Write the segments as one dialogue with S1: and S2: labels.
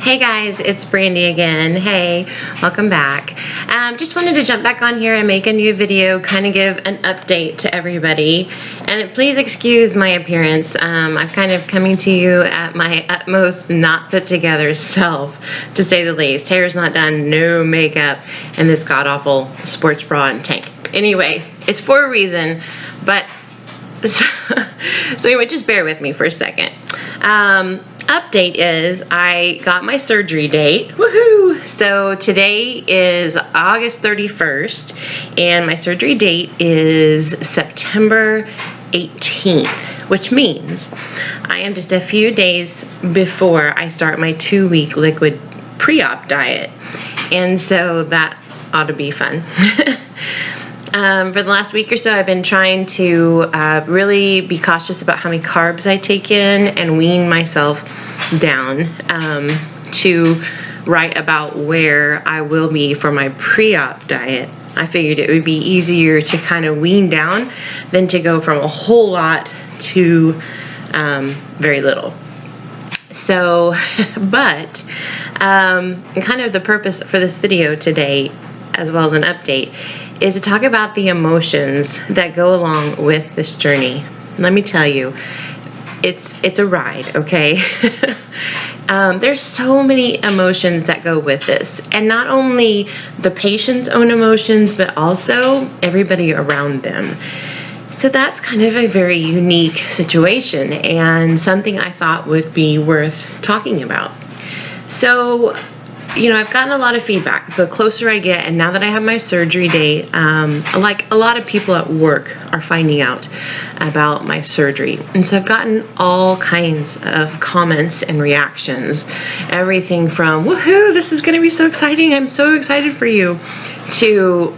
S1: Hey guys, it's Brandy again. Hey, welcome back. Just wanted to jump back on here and make a new video, kind of give an update to everybody. And please excuse my appearance. I'm kind of coming to you at my utmost not put together self, to say the least. Hair's not done, no makeup, and this god-awful sports bra and tank. Anyway, it's for a reason, but so anyway, just bear with me for a second. Update is I got my surgery date. Woohoo! So today is August 31st and my surgery date is September 18th, which means I am just a few days before I start my 2-week liquid pre-op diet. And so that ought to be fun. For the last week or so, I've been trying to really be cautious about how many carbs I take in and wean myself down to right about where I will be for my pre-op diet. I figured it would be easier to kind of wean down than to go from a whole lot to very little. So, but kind of the purpose for this video today, as well as an update, is to talk about the emotions that go along with this journey. Let me tell you, it's a ride, okay? There's so many emotions that go with this, and not only the patient's own emotions, but also everybody around them. So that's kind of a very unique situation and something I thought would be worth talking about. So, you know, I've gotten a lot of feedback the closer I get, and now that I have my surgery date, like a lot of people at work are finding out about my surgery. And so I've gotten all kinds of comments and reactions. Everything from, woohoo, this is going to be so exciting, I'm so excited for you, to,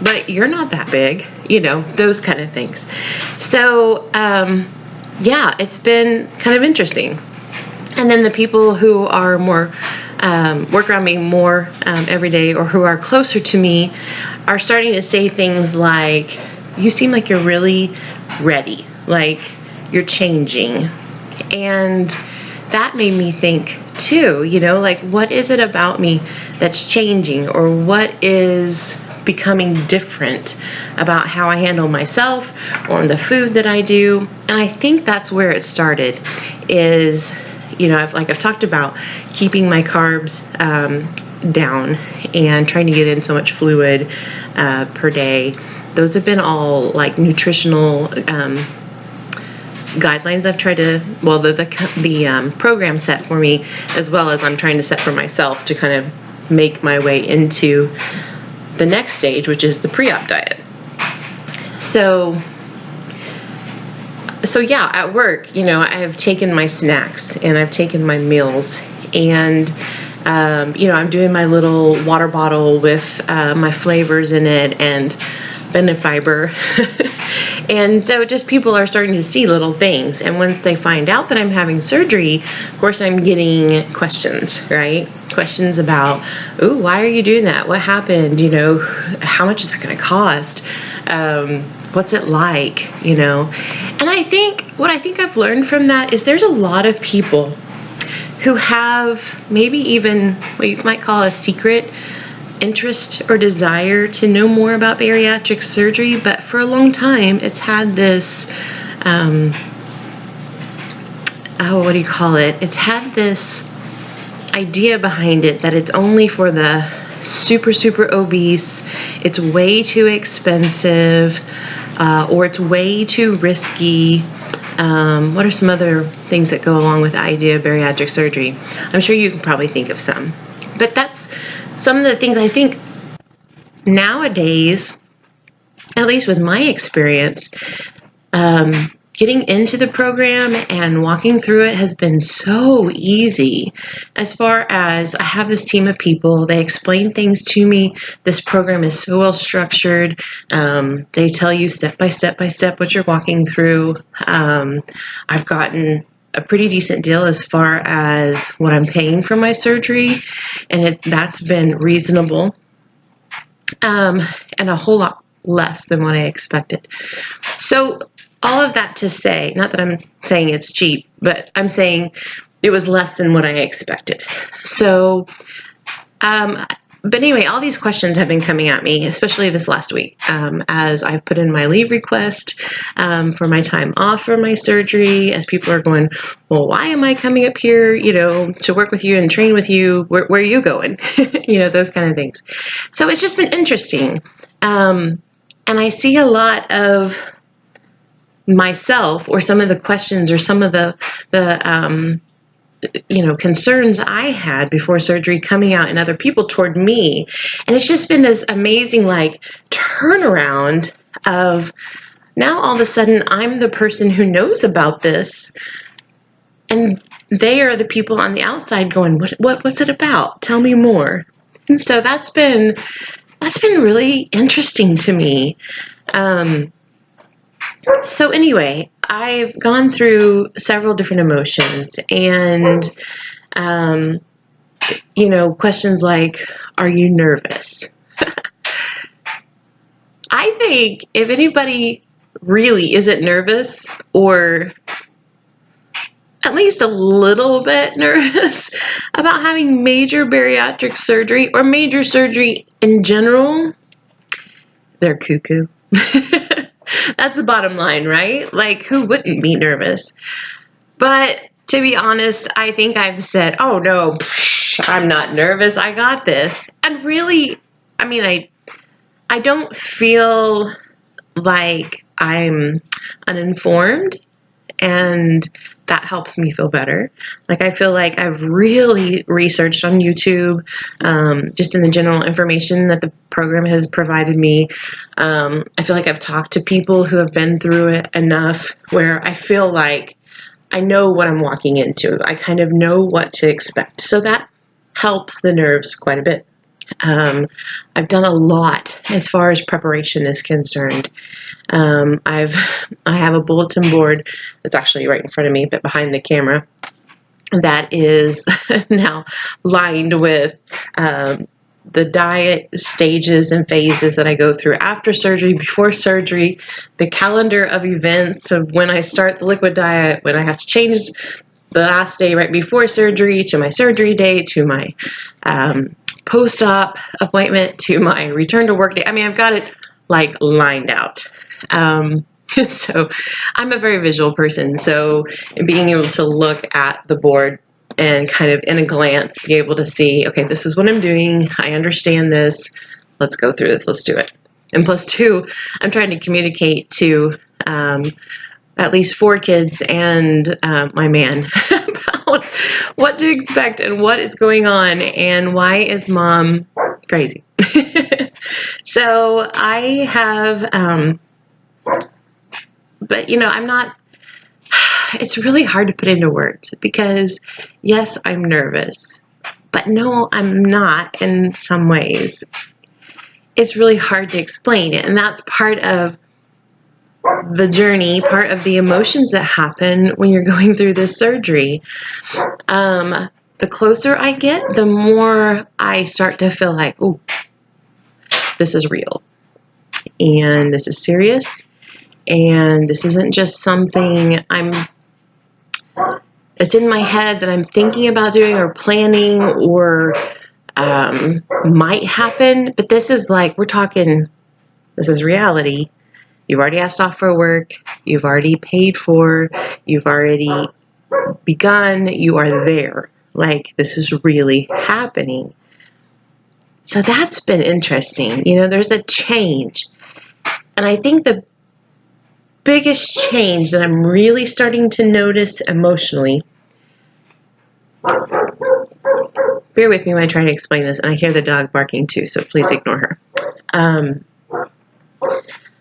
S1: but you're not that big, you know, those kind of things. So, yeah, it's been kind of interesting. And then the people who are more work around me more every day, or who are closer to me, are starting to say things like, you seem like you're really ready, like you're changing. And that made me think too, you know, like, what is it about me that's changing, or what is becoming different about how I handle myself or the food that I do? And I think that's where it started, is, you know, I've talked about keeping my carbs down and trying to get in so much fluid per day. Those have been all like nutritional guidelines I've tried to, well, the program set for me, as well as I'm trying to set for myself to kind of make my way into the next stage, which is the pre-op diet. So yeah, at work, you know, I've taken my snacks and I've taken my meals, and you know, I'm doing my little water bottle with my flavors in it and fiber. And so just people are starting to see little things, and once they find out that I'm having surgery, of course I'm getting questions, right? Questions about, ooh, why are you doing that? What happened? You know, how much is that going to cost? What's it like, you know? And I think what I've learned from that is there's a lot of people who have maybe even what you might call a secret interest or desire to know more about bariatric surgery, but for a long time it's had this, what do you call it? It's had this idea behind it that it's only for the super, super obese, it's way too expensive, or it's way too risky. What are some other things that go along with the idea of bariatric surgery? I'm sure you can probably think of some. But that's some of the things I think nowadays, at least with my experience, getting into the program and walking through it has been so easy. As far as I have this team of people, they explain things to me. This program is so well structured. They tell you step by step what you're walking through. I've gotten a pretty decent deal as far as what I'm paying for my surgery, and that's been reasonable, and a whole lot less than what I expected. So all of that to say, not that I'm saying it's cheap, but I'm saying it was less than what I expected. So, but anyway, all these questions have been coming at me, especially this last week, as I've put in my leave request for my time off for my surgery, as people are going, well, why am I coming up here, to work with you and train with you? Where are you going? Those kind of things. So it's just been interesting. And I see a lot of myself, or some of the questions, or some of the concerns I had before surgery coming out in other people toward me. And it's just been this amazing, turnaround of now all of a sudden I'm the person who knows about this, and they are the people on the outside going, what's it about? Tell me more. And so that's been really interesting to me. So anyway, I've gone through several different emotions, and questions like, are you nervous? I think if anybody really isn't nervous, or at least a little bit nervous about having major bariatric surgery or major surgery in general, they're cuckoo. That's the bottom line, right? Like, who wouldn't be nervous? But to be honest, I think I've said, oh no, I'm not nervous, I got this. And really, I don't feel like I'm uninformed, and that helps me feel better. Like, I feel like I've really researched on YouTube, just in the general information that the program has provided me. I feel like I've talked to people who have been through it enough where I feel like I know what I'm walking into. I kind of know what to expect. So that helps the nerves quite a bit. I've done a lot as far as preparation is concerned. I have a bulletin board that's actually right in front of me, but behind the camera, that is now lined with the diet stages and phases that I go through after surgery, before surgery, the calendar of events of when I start the liquid diet, when I have to change the last day right before surgery, to my surgery day, to my post-op appointment, to my return to work day. I've got it lined out. So I'm a very visual person. So being able to look at the board and kind of in a glance be able to see, okay, this is what I'm doing. I understand this. Let's go through this. Let's do it. And plus two, I'm trying to communicate to at least 4 kids and my man about what to expect and what is going on and why is mom crazy. So I have, but I'm not, it's really hard to put into words, because yes, I'm nervous, but no, I'm not in some ways. It's really hard to explain it, and that's part of the journey, part of the emotions that happen when you're going through this surgery. The closer I get, the more I start to feel like, oh, this is real, and this is serious, and this isn't just something it's in my head that I'm thinking about doing or planning or might happen, but this is we're talking, this is reality. You've already asked off for work, you've already paid for, you've already begun, you are there. This is really happening. So that's been interesting. There's a change. And I think the biggest change that I'm really starting to notice emotionally, bear with me when I try to explain this, and I hear the dog barking too, so please ignore her.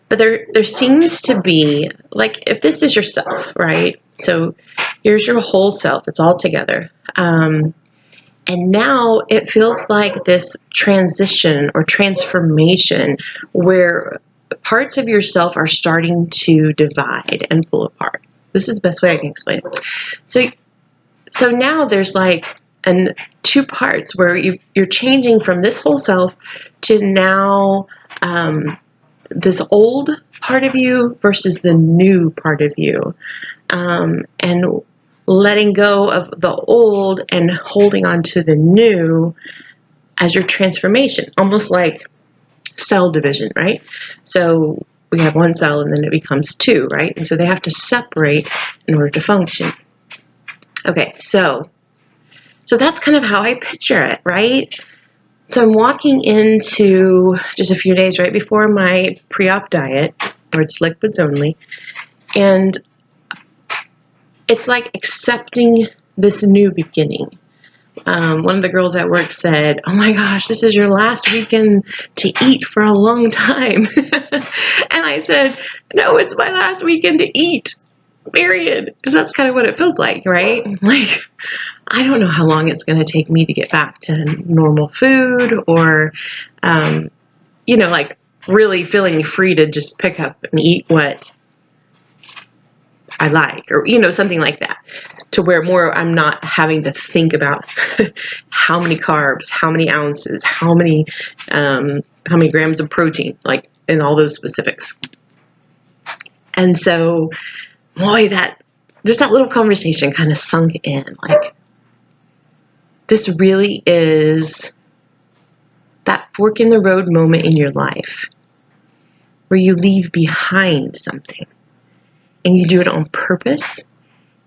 S1: But there seems to be, if this is yourself, right? So here's your whole self. It's all together. And now it feels like this transition or transformation where parts of yourself are starting to divide and pull apart. This is the best way I can explain it. So now there's 2 parts where you're changing from this whole self to now this old part of you versus the new part of you. And letting go of the old and holding on to the new as your transformation, almost like cell division, right? So we have one cell and then it becomes two, right? And so they have to separate in order to function. Okay, so that's kind of how I picture it, right? So I'm walking into just a few days right before my pre-op diet, where it's liquids only, and it's like accepting this new beginning. One of the girls at work said, "Oh my gosh, this is your last weekend to eat for a long time." And I said, "No, it's my last weekend to eat, period." Because that's kind of what it feels like, right? Like, I don't know how long it's going to take me to get back to normal food or, like really feeling free to just pick up and eat what I like, or, something like that, to where more I'm not having to think about how many carbs, how many ounces, how many grams of protein, like, and all those specifics. And so, boy, that little conversation kind of sunk in, like, this really is that fork in the road moment in your life where you leave behind something and you do it on purpose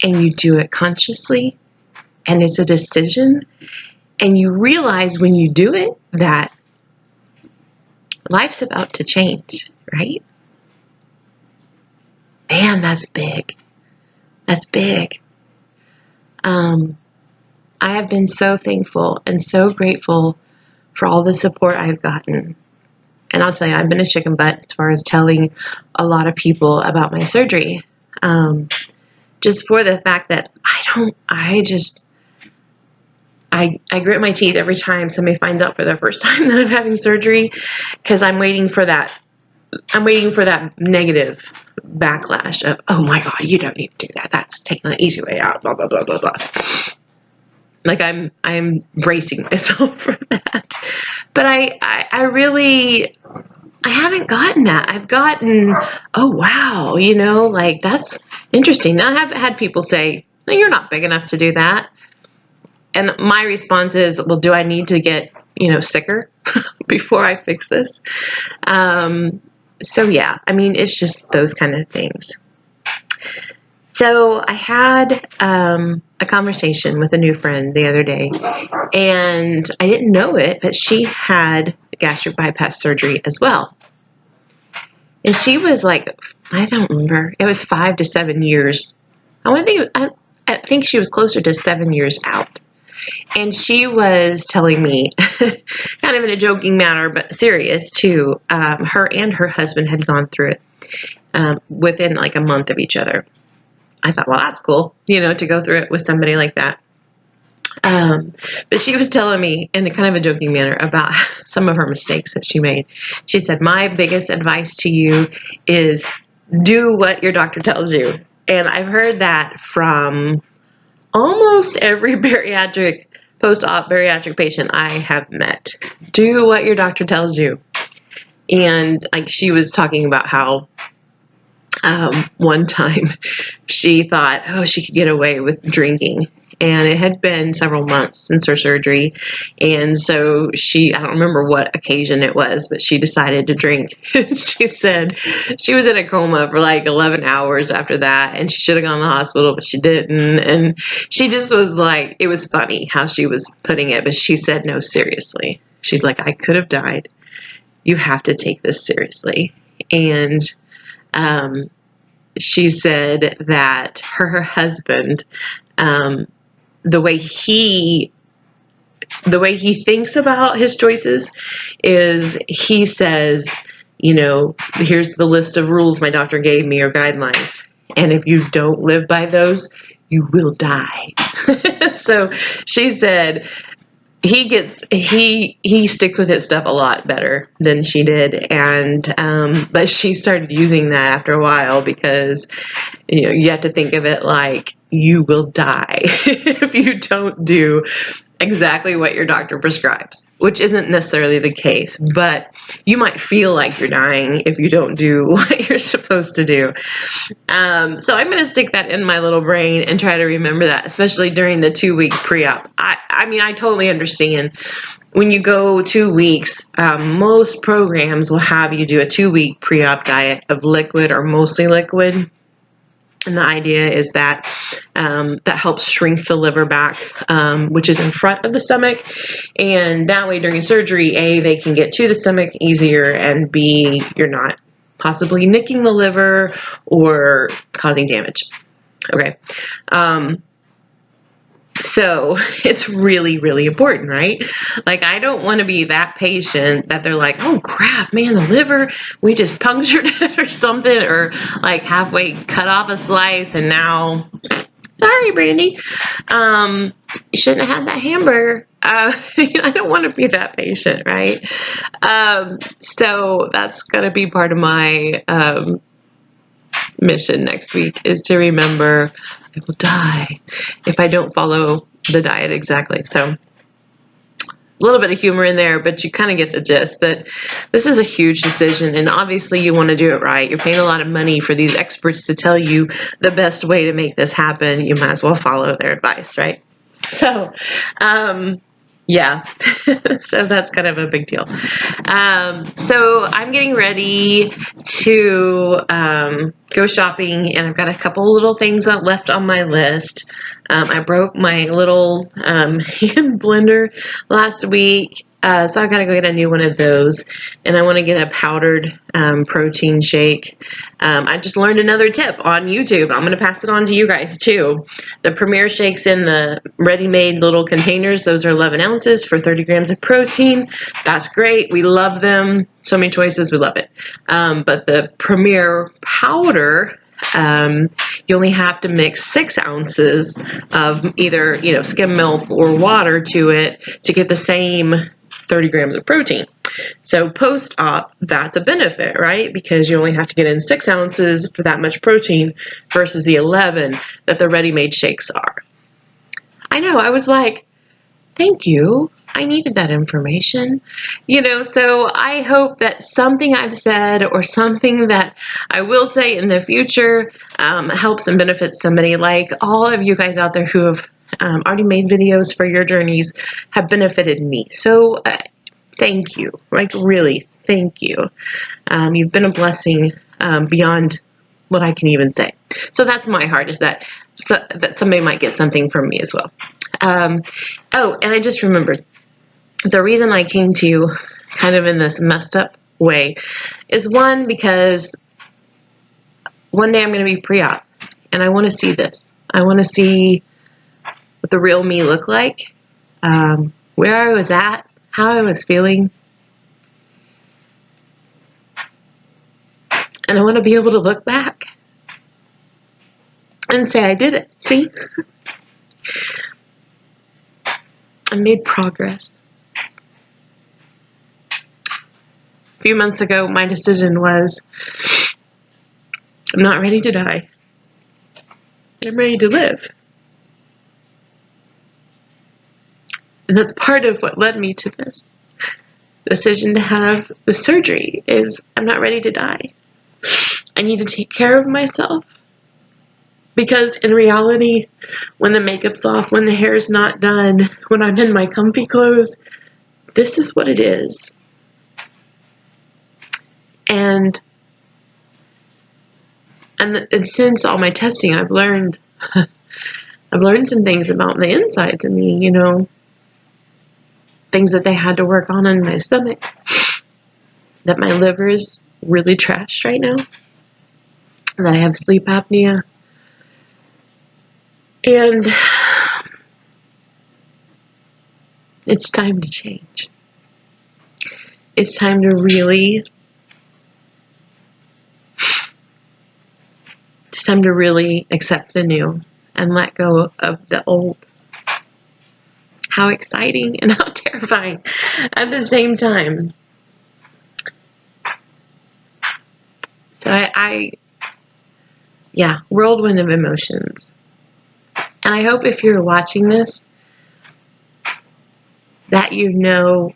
S1: and you do it consciously and it's a decision, and you realize when you do it that life's about to change, right? Man, that's big. That's big. I have been so thankful and so grateful for all the support I've gotten. And I'll tell you, I've been a chicken butt as far as telling a lot of people about my surgery. Just for the fact that I grit my teeth every time somebody finds out for the first time that I'm having surgery, because I'm waiting for that negative backlash of, "Oh my God, you don't need to do that. That's taking the easy way out, blah, blah, blah, blah, blah." Like I'm bracing myself for that. But I really, I haven't gotten that. I've gotten, "Oh wow, like, that's interesting." Now, I have had people say, "No, you're not big enough to do that." And my response is, "Well, do I need to get, sicker before I fix this?" So yeah, I mean, it's just those kind of things. So I had a conversation with a new friend the other day, and I didn't know it, but she had gastric bypass surgery as well. And she was like, I don't remember, it was 5 to 7 years. I think she was closer to 7 years out. And she was telling me, kind of in a joking manner, but serious too, her and her husband had gone through it within like a month of each other. I thought, well, that's cool, to go through it with somebody like that. But she was telling me in a kind of a joking manner about some of her mistakes that she made. She said, "My biggest advice to you is do what your doctor tells you." And I've heard that from almost every post-op bariatric patient I have met. Do what your doctor tells you. And like, she was talking about how one time she thought, she could get away with drinking. And it had been several months since her surgery. And so I don't remember what occasion it was, but she decided to drink. She said she was in a coma for like 11 hours after that. And she should have gone to the hospital, but she didn't. And she just was like, it was funny how she was putting it. But she said, "No, seriously." She's like, "I could have died. You have to take this seriously." And she said that her husband, the way he thinks about his choices is, he says, "Here's the list of rules my doctor gave me, or guidelines. And if you don't live by those, you will die." So she said he sticks with his stuff a lot better than she did. And but she started using that after a while, because you have to think of it like, you will die if you don't do exactly what your doctor prescribes, which isn't necessarily the case, but you might feel like you're dying if you don't do what you're supposed to do. So I'm going to stick that in my little brain and try to remember that, especially during the 2-week pre-op. I mean, I totally understand. When you go 2 weeks, most programs will have you do a 2-week pre-op diet of liquid or mostly liquid. And the idea is that that helps shrink the liver back, which is in front of the stomach. And that way during surgery, A, they can get to the stomach easier, and B, you're not possibly nicking the liver or causing damage. Okay. So it's really, really important, right? Like, I don't want to be that patient that they're like, oh crap, man, the liver, we just punctured it or something, or like halfway cut off a slice and now, sorry, Brandy, you shouldn't have had that hamburger. I don't want to be that patient, right? So that's going to be part of my mission next week, is to remember I will die if I don't follow the diet exactly. So a little bit of humor in there, but you kind of get the gist that this is a huge decision, and obviously you want to do it right. You're paying a lot of money for these experts to tell you the best way to make this happen. You might as well follow their advice, right? So, yeah, so that's kind of a big deal. So I'm getting ready to go shopping, and I've got a couple little things left on my list. I broke my little hand blender last week, so I gotta go get a new one of those, and I want to get a powdered protein shake. I just learned another tip on YouTube. I'm gonna pass it on to you guys too. The Premier shakes in the ready-made little containers, those are 11 ounces for 30 grams of protein. That's great. We love them. So many choices. We love it. But the Premier powder, you only have to mix 6 ounces of either, skim milk or water to it to get the same 30 grams of protein. So post-op, that's a benefit, right? Because you only have to get in 6 ounces for that much protein versus the 11 that the ready-made shakes are. I know, I was like, thank you. I needed that information. So I hope that something I've said or something that I will say in the future helps and benefits somebody. Like all of you guys out there who have already made videos for your journeys have benefited me. So thank you. Like, really, thank you. You've been a blessing beyond what I can even say. So that's my heart, is that somebody might get something from me as well. Oh, and I just remembered, the reason I came to you kind of in this messed up way is, one, because one day I'm going to be pre-op, and I want to see this. I want to see what the real me looked like, where I was at, how I was feeling. And I want to be able to look back and say, I did it. See? I made progress. A few months ago, my decision was, I'm not ready to die. I'm ready to live. And that's part of what led me to this decision to have the surgery, is I'm not ready to die. I need to take care of myself. Because in reality, when the makeup's off, when the hair's not done, when I'm in my comfy clothes, this is what it is. And since all my testing, I've learned some things about the insides of me, things that they had to work on in my stomach, that my liver is really trashed right now, that I have sleep apnea. And it's time to change. It's time to really accept the new and let go of the old. How exciting and how terrifying at the same time. So whirlwind of emotions. And I hope if you're watching this, that you know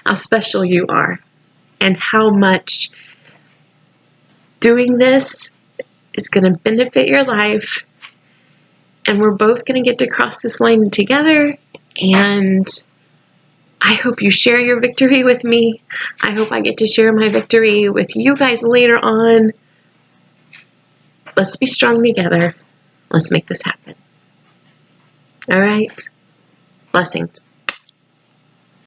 S1: how special you are and how much doing this is going to benefit your life, and we're both going to get to cross this line together. And I hope you share your victory with me. I hope I get to share my victory with you guys later on. Let's be strong together. Let's make this happen. All right. Blessings.